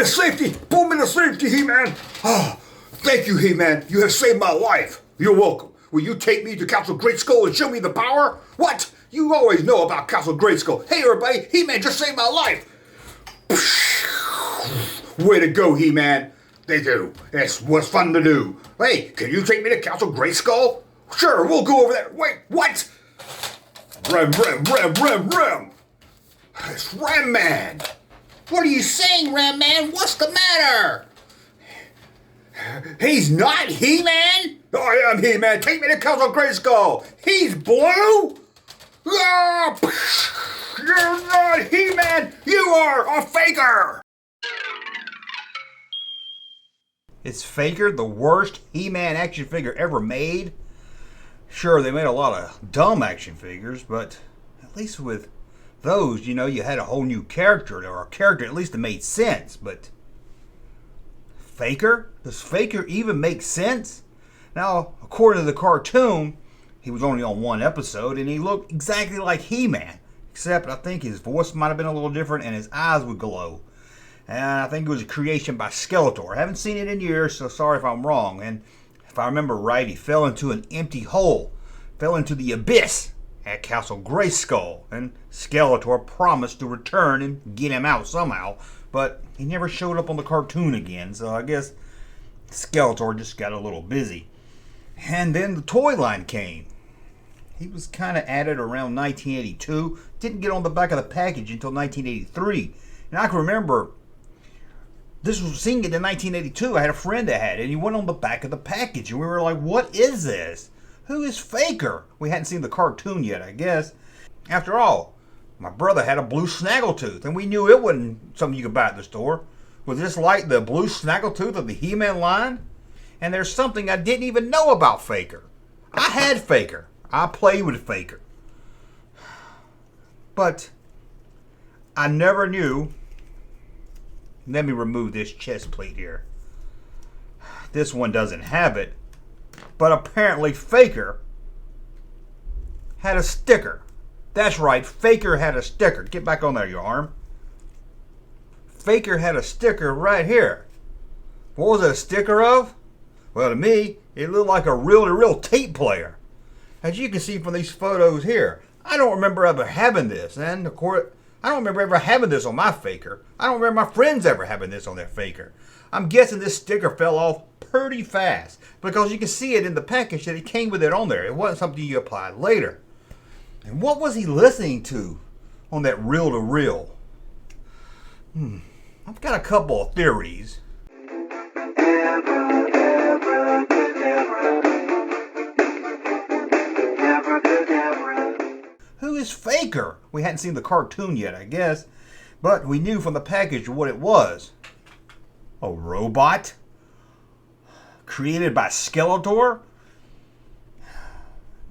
to safety! Pull me to safety, He-Man! Oh, thank you, He-Man. You have saved my life. You're welcome. Will you take me to Castle Greyskull and show me the power? What? You always know about Castle Greyskull. Hey, everybody, He-Man just saved my life. Way to go, He-Man. They do. That's what's fun to do. Hey, can you take me to Castle Greyskull? Sure, we'll go over there. Wait, what? Rem. It's Ram Man. What are you saying, Ram Man? What's the matter? He's not He-Man? I am He-Man. Take me to Castle Greyskull. He's blue? Oh, you're not He-Man. You are a faker. Is Faker the worst He-Man action figure ever made? Sure, they made a lot of dumb action figures, but at least with those, you had a whole new character, or a character at least that made sense. But Faker? Does Faker even make sense? Now, according to the cartoon, he was only on one episode, and he looked exactly like He-Man, except I think his voice might have been a little different and his eyes would glow. And I think it was a creation by Skeletor. I haven't seen it in years, so sorry if I'm wrong. And if I remember right, he fell into an empty hole, fell into the abyss at Castle Greyskull, and Skeletor promised to return and get him out somehow, but he never showed up on the cartoon again, so I guess Skeletor just got a little busy. And then the toy line came. He was kind of added around 1982, didn't get on the back of the package until 1983. And I can remember this was seeing it in 1982. I had a friend that had it, and he went on the back of the package, and we were like, what is this? Who is Faker? We hadn't seen the cartoon yet, I guess. After all, my brother had a blue snaggletooth, and we knew it wasn't something you could buy at the store. Was this like the blue snaggletooth of the He-Man line? And there's something I didn't even know about Faker. I had Faker. I played with Faker. But I never knew. Let me remove this chest plate here. This one doesn't have it. But apparently Faker had a sticker. That's right, Faker had a sticker. Get back on there, your arm. Faker had a sticker right here. What was it a sticker of? Well, to me, it looked like a reel-to-reel tape player. As you can see from these photos here, I don't remember ever having this. And of course, I don't remember ever having this on my Faker. I don't remember my friends ever having this on their Faker. I'm guessing this sticker fell off pretty fast, because you can see it in the package that it came with it on there. It wasn't something you applied later. And what was he listening to on that reel-to-reel? I've got a couple of theories. Who is Faker? We hadn't seen the cartoon yet, I guess, but we knew from the package what it was. A robot? Created by Skeletor?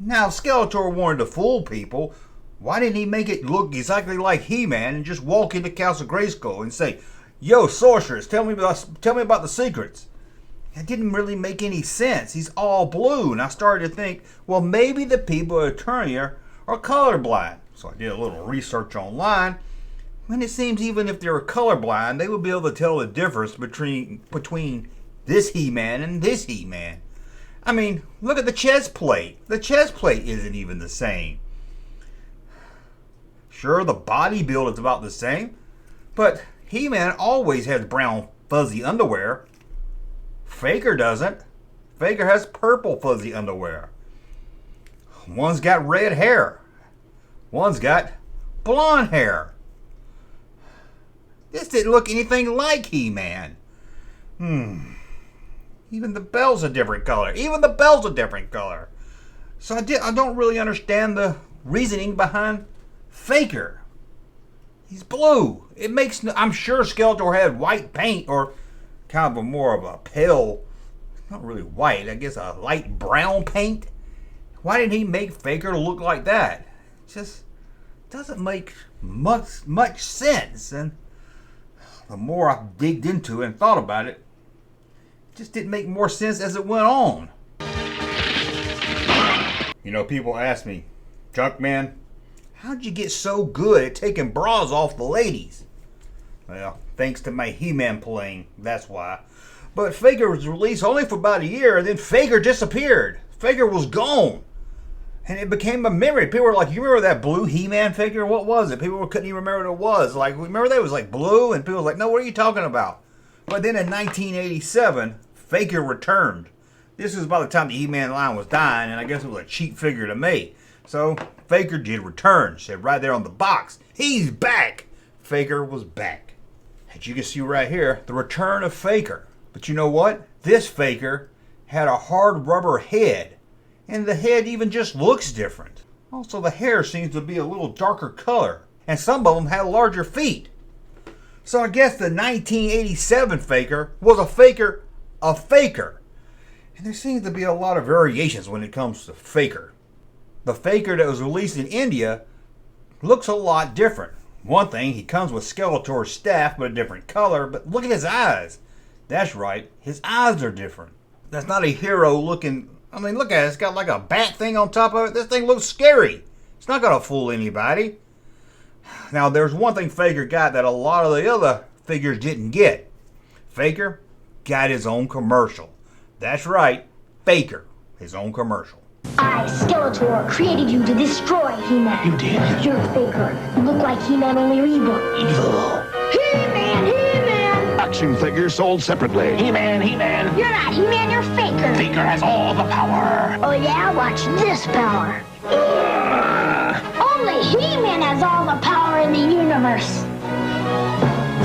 Now, if Skeletor wanted to fool people, why didn't he make it look exactly like He-Man and just walk into Castle Grayskull and say, "Yo, sorceress, tell me about the secrets"? It didn't really make any sense. He's all blue, and I started to think, well, maybe the people at Eternia are colorblind. So I did a little research online, and it seems even if they were colorblind, they would be able to tell the difference between this He-Man and this He-Man. I mean, look at the chest plate. The chest plate isn't even the same. Sure, the body build is about the same, but He-Man always has brown fuzzy underwear. Faker doesn't. Faker has purple fuzzy underwear. One's got red hair. One's got blonde hair. This didn't look anything like He-Man. Even the bell's a different color. So I don't really understand the reasoning behind Faker. He's blue. I'm sure Skeletor had white paint, or kind of more of a pale, not really white, I guess a light brown paint. Why didn't he make Faker look like that? It just doesn't make much sense. And the more I digged into it and thought about it, it just didn't make more sense as it went on. People ask me, Junkman, how'd you get so good at taking bras off the ladies? Well, thanks to my He-Man playing, that's why. But Faker was released only for about a year, and then Faker disappeared. Faker was gone. And it became a memory. People were like, you remember that blue He-Man figure? What was it? People couldn't even remember what it was. Like, remember that? It was like blue? And people were like, no, what are you talking about? But then in 1987, Faker returned. This was by the time the He-Man line was dying, and I guess it was a cheap figure to make. So, Faker did return. Said right there on the box, he's back. Faker was back. As you can see right here, the return of Faker. But you know what? This Faker had a hard rubber head. And the head even just looks different. Also, the hair seems to be a little darker color. And some of them had larger feet. So I guess the 1987 Faker was a faker of Faker. And there seems to be a lot of variations when it comes to Faker. The Faker that was released in India looks a lot different. One thing, he comes with Skeletor's staff, but a different color. But look at his eyes. That's right, his eyes are different. That's not a hero looking... I mean, look at it. It's got like a bat thing on top of it. This thing looks scary. It's not going to fool anybody. Now, there's one thing Faker got that a lot of the other figures didn't get. Faker got his own commercial. That's right, Faker, his own commercial. I, Skeletor, created you to destroy He-Man. You did? You're Faker. You look like He-Man, only evil. Evil. He-Man! He-Man! Action figures sold separately. He-Man, He-Man. You're not He-Man, you're Faker. Faker has all the power. Oh yeah? Watch this power. Only He-Man has all the power in the universe.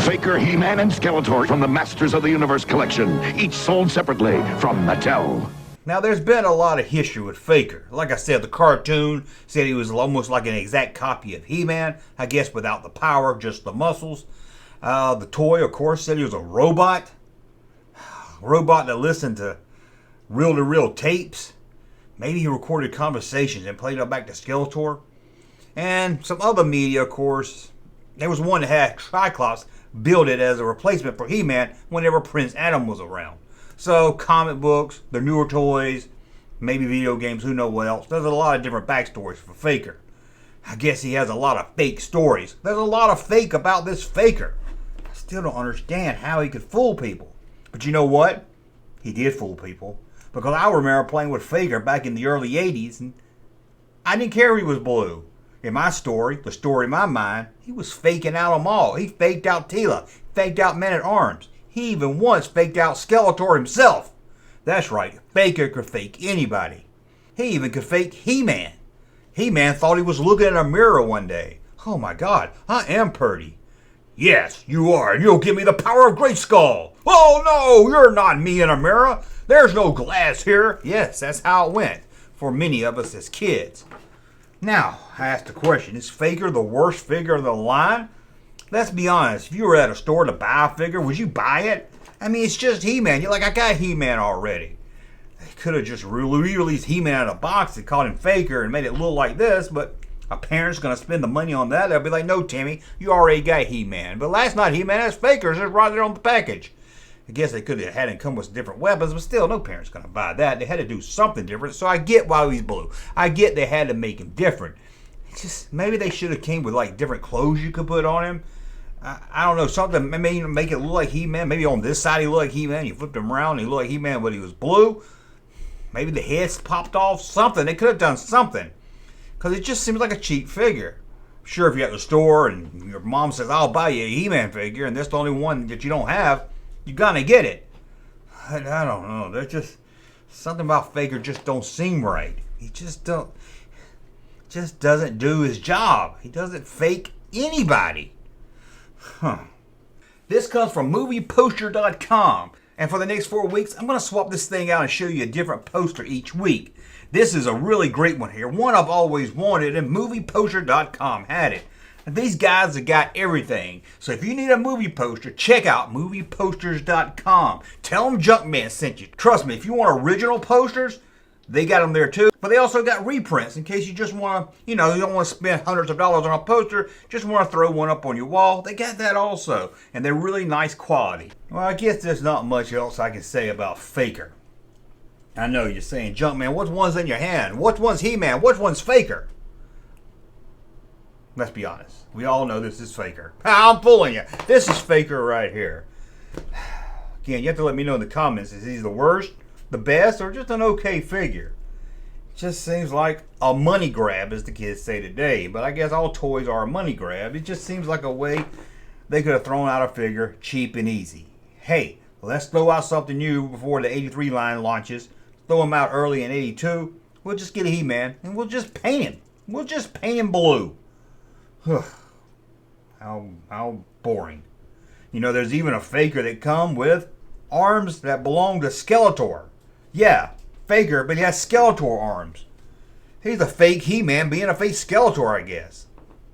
Faker, He-Man, and Skeletor from the Masters of the Universe collection. Each sold separately from Mattel. Now, there's been a lot of history with Faker. Like I said, the cartoon said he was almost like an exact copy of He-Man. I guess without the power, just the muscles. The toy, of course, said he was a robot. A robot that listened to reel-to-reel tapes. Maybe he recorded conversations and played it back to Skeletor. And some other media, of course. There was one that had Triclops build it as a replacement for He-Man whenever Prince Adam was around. So, comic books, the newer toys, maybe video games, who knows what else. There's a lot of different backstories for Faker. I guess he has a lot of fake stories. There's a lot of fake about this Faker. I still don't understand how he could fool people. But you know what? He did fool people. Because I remember playing with Faker back in the early 80s, and I didn't care if he was blue. In my story, the story in my mind, he was faking out them all. He faked out Tila, faked out Man-at-Arms. He even once faked out Skeletor himself. That's right, Faker could fake anybody. He even could fake He-Man. He-Man thought he was looking in a mirror one day. Oh my God, I am pretty. Yes, you are, and you'll give me the power of Greatskull. Oh no, you're not me in a mirror. There's no glass here. Yes, that's how it went for many of us as kids. Now, I asked the question, is Faker the worst figure of the line? Let's be honest, if you were at a store to buy a figure, would you buy it? I mean, it's just He-Man. You're like, I got He-Man already. They could have just re-released He-Man out of a box and called him Faker and made it look like this, but a parent's going to spend the money on that. They'll be like, no, Timmy, you already got He-Man. But that's not He-Man, that's Faker. It's just right there on the package. I guess they could have had him come with different weapons, but still, no parent's going to buy that. They had to do something different, so I get why he's blue. I get they had to make him different. It's just, maybe they should have came with like different clothes you could put on him. I don't know, something, maybe make it look like He-Man. Maybe on this side he looked like He-Man. You flipped him around and he looked like He-Man, but he was blue. Maybe the heads popped off, something. They could have done something. Because it just seems like a cheap figure. Sure, if you're at the store and your mom says, I'll buy you a He-Man figure, and that's the only one that you don't have, you're going to get it. I don't know. There's just something about Faker just don't seem right. He just doesn't do his job. He doesn't fake anybody. This comes from movieposter.com. And for the next 4 weeks, I'm going to swap this thing out and show you a different poster each week. This is a really great one here. One I've always wanted, and movieposter.com had it. And these guys have got everything. So if you need a movie poster, check out movieposters.com. Tell them Junkman sent you. Trust me, if you want original posters, they got them there too. But they also got reprints in case you just want to, you don't want to spend hundreds of dollars on a poster, just want to throw one up on your wall. They got that also. And they're really nice quality. Well, I guess there's not much else I can say about Faker. I know you're saying, Junkman, which one's in your hand? Which one's He-Man? Which one's Faker? Let's be honest. We all know this is Faker. I'm fooling you. This is Faker right here. Again, you have to let me know in the comments. Is he the worst, the best, or just an okay figure? It just seems like a money grab, as the kids say today. But I guess all toys are a money grab. It just seems like a way they could have thrown out a figure cheap and easy. Hey, let's throw out something new before the 83 line launches. Throw him out early in 82. We'll just get a He-Man and we'll just paint him. We'll just paint him blue. How boring. You know, there's even a Faker that come with arms that belong to Skeletor. Yeah, Faker, but he has Skeletor arms. He's a fake He-Man being a fake Skeletor, I guess.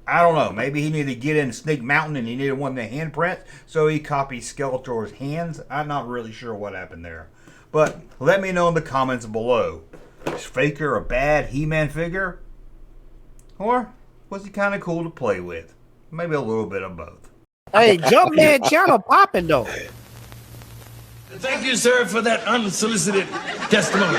I don't know. Maybe he needed to get in Snake Mountain and he needed one of the handprints, so he copied Skeletor's hands. I'm not really sure what happened there. But let me know in the comments below. Is Faker a bad He-Man figure? Or was he kind of cool to play with? Maybe a little bit of both. Hey, Junkman channel popping though. Thank you, sir, for that unsolicited testimony.